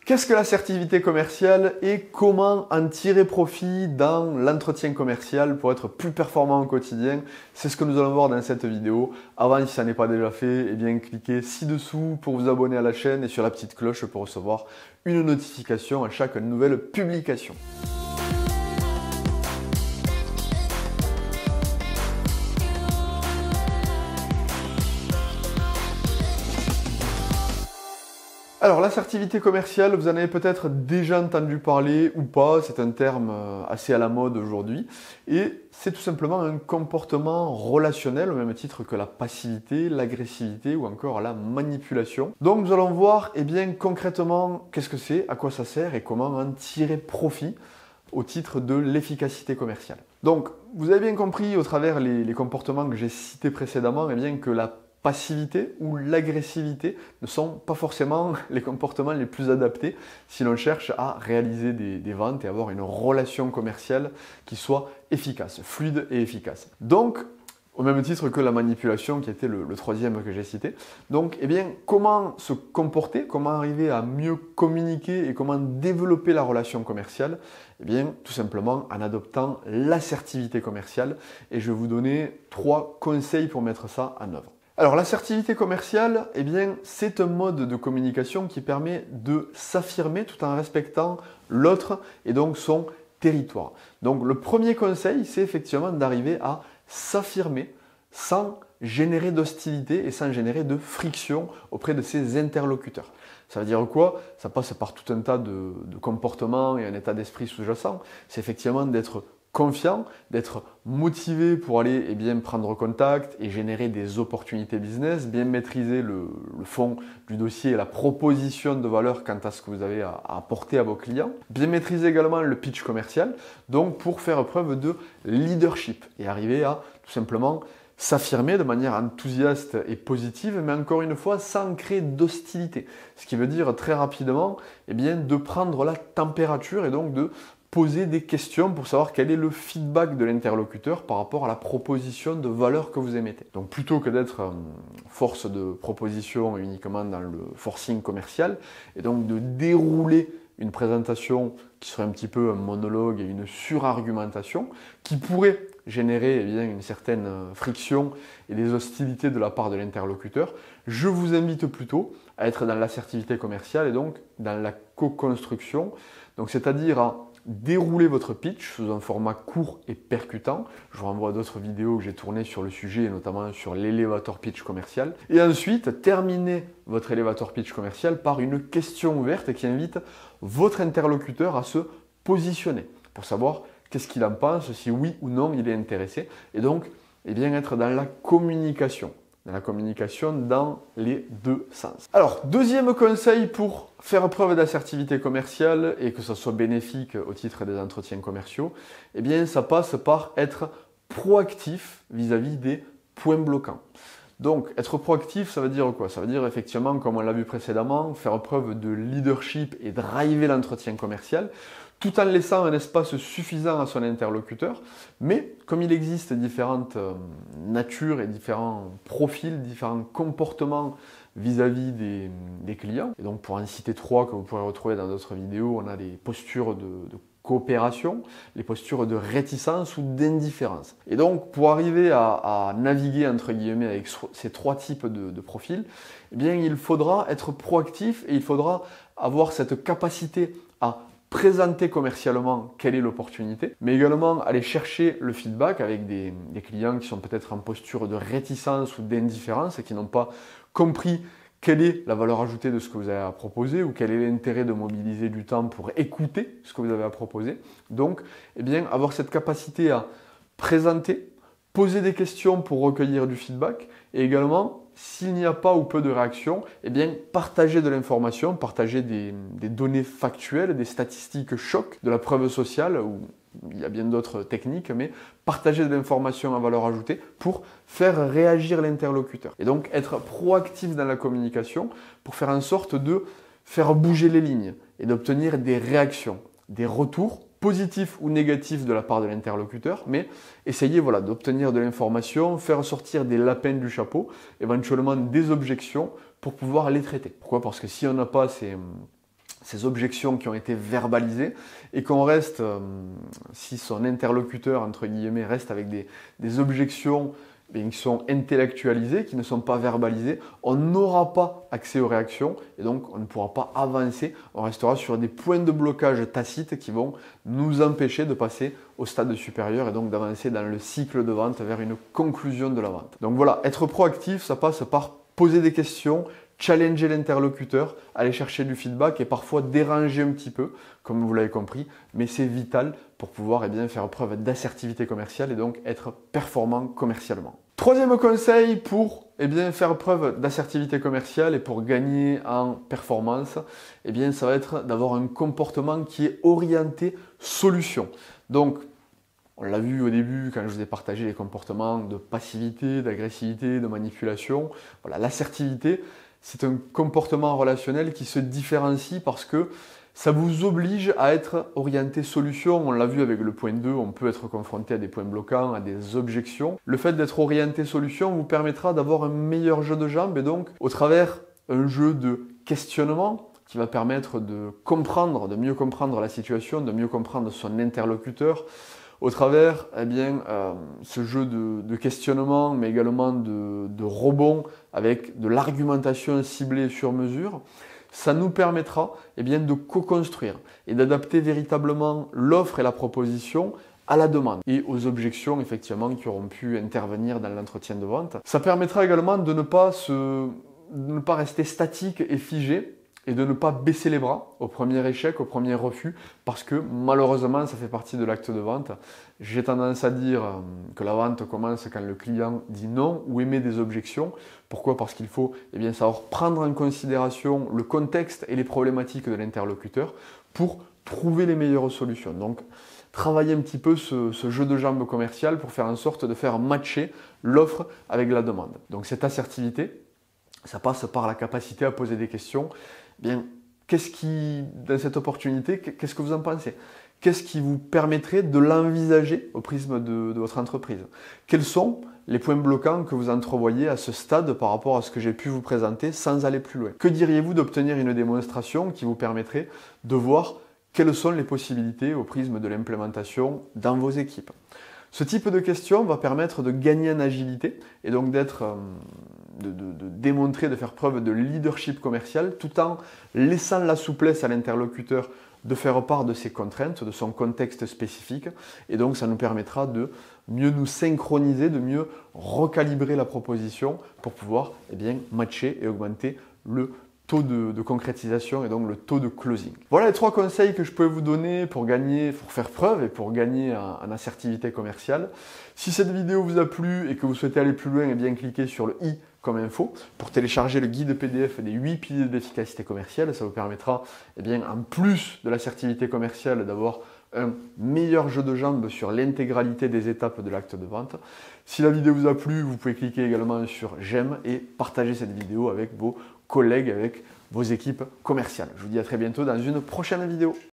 Qu'est-ce que l'assertivité commerciale et comment en tirer profit dans l'entretien commercial pour être plus performant au quotidien? C'est ce que nous allons voir dans cette vidéo. Avant, si ça n'est pas déjà fait, eh bien cliquez ci-dessous pour vous abonner à la chaîne et sur la petite cloche pour recevoir une notification à chaque nouvelle publication. Alors l'assertivité commerciale, vous en avez peut-être déjà entendu parler ou pas, c'est un terme assez à la mode aujourd'hui et c'est tout simplement un comportement relationnel au même titre que la passivité, l'agressivité ou encore la manipulation. Donc nous allons voir bien concrètement qu'est-ce que c'est, à quoi ça sert et comment en tirer profit au titre de l'efficacité commerciale. Donc vous avez bien compris au travers les comportements que j'ai cités précédemment bien que la passivité ou l'agressivité ne sont pas forcément les comportements les plus adaptés si l'on cherche à réaliser des ventes et avoir une relation commerciale qui soit efficace, fluide et efficace. Donc, au même titre que la manipulation qui était le troisième que j'ai cité. Donc, comment se comporter, comment arriver à mieux communiquer et comment développer la relation commerciale? Tout simplement en adoptant l'assertivité commerciale et je vais vous donner 3 conseils pour mettre ça en œuvre. Alors l'assertivité commerciale, c'est un mode de communication qui permet de s'affirmer tout en respectant l'autre et donc son territoire. Donc le premier conseil, c'est effectivement d'arriver à s'affirmer sans générer d'hostilité et sans générer de friction auprès de ses interlocuteurs. Ça veut dire quoi? Ça passe par tout un tas de comportements et un état d'esprit sous-jacent. C'est effectivement d'être confiant, d'être motivé pour aller prendre contact et générer des opportunités business, bien maîtriser le fond du dossier et la proposition de valeur quant à ce que vous avez à apporter à vos clients, bien maîtriser également le pitch commercial, donc pour faire preuve de leadership et arriver à tout simplement s'affirmer de manière enthousiaste et positive, mais encore une fois sans créer d'hostilité. Ce qui veut dire très rapidement de prendre la température et donc de poser des questions pour savoir quel est le feedback de l'interlocuteur par rapport à la proposition de valeur que vous émettez. Donc plutôt que d'être force de proposition uniquement dans le forcing commercial, et donc de dérouler une présentation qui serait un petit peu un monologue et une surargumentation qui pourrait générer une certaine friction et des hostilités de la part de l'interlocuteur, je vous invite plutôt à être dans l'assertivité commerciale et donc dans la co-construction, donc c'est-à-dire à dérouler votre pitch sous un format court et percutant. Je vous renvoie à d'autres vidéos que j'ai tournées sur le sujet, et notamment sur l'élévateur pitch commercial. Et ensuite, terminez votre élévateur pitch commercial par une question ouverte qui invite votre interlocuteur à se positionner pour savoir qu'est-ce qu'il en pense, si oui ou non il est intéressé. Et donc, être dans la communication. Dans les deux sens. Alors, deuxième conseil pour faire preuve d'assertivité commerciale et que ça soit bénéfique au titre des entretiens commerciaux, ça passe par être proactif vis-à-vis des points bloquants. Donc, être proactif, ça veut dire quoi? Ça veut dire effectivement, comme on l'a vu précédemment, faire preuve de leadership et driver l'entretien commercial, tout en laissant un espace suffisant à son interlocuteur. Mais comme il existe différentes natures et différents profils, différents comportements vis-à-vis des clients, et donc pour en citer 3 que vous pourrez retrouver dans d'autres vidéos, on a les postures de coopération, les postures de réticence ou d'indifférence. Et donc, pour arriver à naviguer entre guillemets avec ces 3 types de profils, il faudra être proactif et il faudra avoir cette capacité à présenter commercialement quelle est l'opportunité, mais également aller chercher le feedback avec des clients qui sont peut-être en posture de réticence ou d'indifférence et qui n'ont pas compris quelle est la valeur ajoutée de ce que vous avez à proposer ou quel est l'intérêt de mobiliser du temps pour écouter ce que vous avez à proposer. Donc, avoir cette capacité à présenter, poser des questions pour recueillir du feedback et également, s'il n'y a pas ou peu de réaction, partager de l'information, partager des données factuelles, des statistiques choc, de la preuve sociale, où il y a bien d'autres techniques, mais partager de l'information à valeur ajoutée pour faire réagir l'interlocuteur. Et donc être proactif dans la communication pour faire en sorte de faire bouger les lignes et d'obtenir des réactions, des retours positif ou négatif de la part de l'interlocuteur, mais essayez d'obtenir de l'information, faire sortir des lapins du chapeau, éventuellement des objections pour pouvoir les traiter. Pourquoi? Parce que si on n'a pas ces ces objections qui ont été verbalisées et qu'on reste, si son interlocuteur, entre guillemets, reste avec des objections qui sont intellectualisées, qui ne sont pas verbalisées, on n'aura pas accès aux réactions et donc on ne pourra pas avancer, on restera sur des points de blocage tacites qui vont nous empêcher de passer au stade supérieur et donc d'avancer dans le cycle de vente vers une conclusion de la vente. Donc voilà, être proactif, ça passe par poser des questions, challenger l'interlocuteur, aller chercher du feedback et parfois déranger un petit peu, comme vous l'avez compris, mais c'est vital pour pouvoir faire preuve d'assertivité commerciale et donc être performant commercialement. Troisième conseil pour faire preuve d'assertivité commerciale et pour gagner en performance, ça va être d'avoir un comportement qui est orienté solution. Donc, on l'a vu au début quand je vous ai partagé les comportements de passivité, d'agressivité, de manipulation. Voilà, l'assertivité, c'est un comportement relationnel qui se différencie parce que ça vous oblige à être orienté solution. On l'a vu avec le point 2, on peut être confronté à des points bloquants, à des objections. Le fait d'être orienté solution vous permettra d'avoir un meilleur jeu de jambes et donc au travers un jeu de questionnement qui va permettre de comprendre, de mieux comprendre la situation, de mieux comprendre son interlocuteur, au travers ce jeu de questionnement, mais également de rebond avec de l'argumentation ciblée sur mesure, ça nous permettra de co-construire et d'adapter véritablement l'offre et la proposition à la demande et aux objections effectivement qui auront pu intervenir dans l'entretien de vente. Ça permettra également de ne pas rester statique et figé et de ne pas baisser les bras au premier échec, au premier refus, parce que malheureusement, ça fait partie de l'acte de vente. J'ai tendance à dire que la vente commence quand le client dit non ou émet des objections. Pourquoi? Parce qu'il faut savoir prendre en considération le contexte et les problématiques de l'interlocuteur pour trouver les meilleures solutions. Donc, travailler un petit peu ce jeu de jambes commercial pour faire en sorte de faire matcher l'offre avec la demande. Donc, cette assertivité, ça passe par la capacité à poser des questions. Dans cette opportunité, qu'est-ce que vous en pensez? Qu'est-ce qui vous permettrait de l'envisager au prisme de votre entreprise? Quels sont les points bloquants que vous entrevoyez à ce stade par rapport à ce que j'ai pu vous présenter sans aller plus loin? Que diriez-vous d'obtenir une démonstration qui vous permettrait de voir quelles sont les possibilités au prisme de l'implémentation dans vos équipes? Ce type de question va permettre de gagner en agilité et donc de démontrer, de faire preuve de leadership commercial tout en laissant la souplesse à l'interlocuteur de faire part de ses contraintes, de son contexte spécifique. Et donc, ça nous permettra de mieux nous synchroniser, de mieux recalibrer la proposition pour pouvoir matcher et augmenter le taux de concrétisation et donc le taux de closing. Voilà les 3 conseils que je peux vous donner pour faire preuve et pour gagner en assertivité commerciale. Si cette vidéo vous a plu et que vous souhaitez aller plus loin, cliquez sur le i comme info pour télécharger le guide PDF des 8 piliers de l'efficacité commerciale. Ça vous permettra, en plus de l'assertivité commerciale, d'avoir un meilleur jeu de jambes sur l'intégralité des étapes de l'acte de vente. Si la vidéo vous a plu, vous pouvez cliquer également sur j'aime et partager cette vidéo avec vos collègues, avec vos équipes commerciales. Je vous dis à très bientôt dans une prochaine vidéo.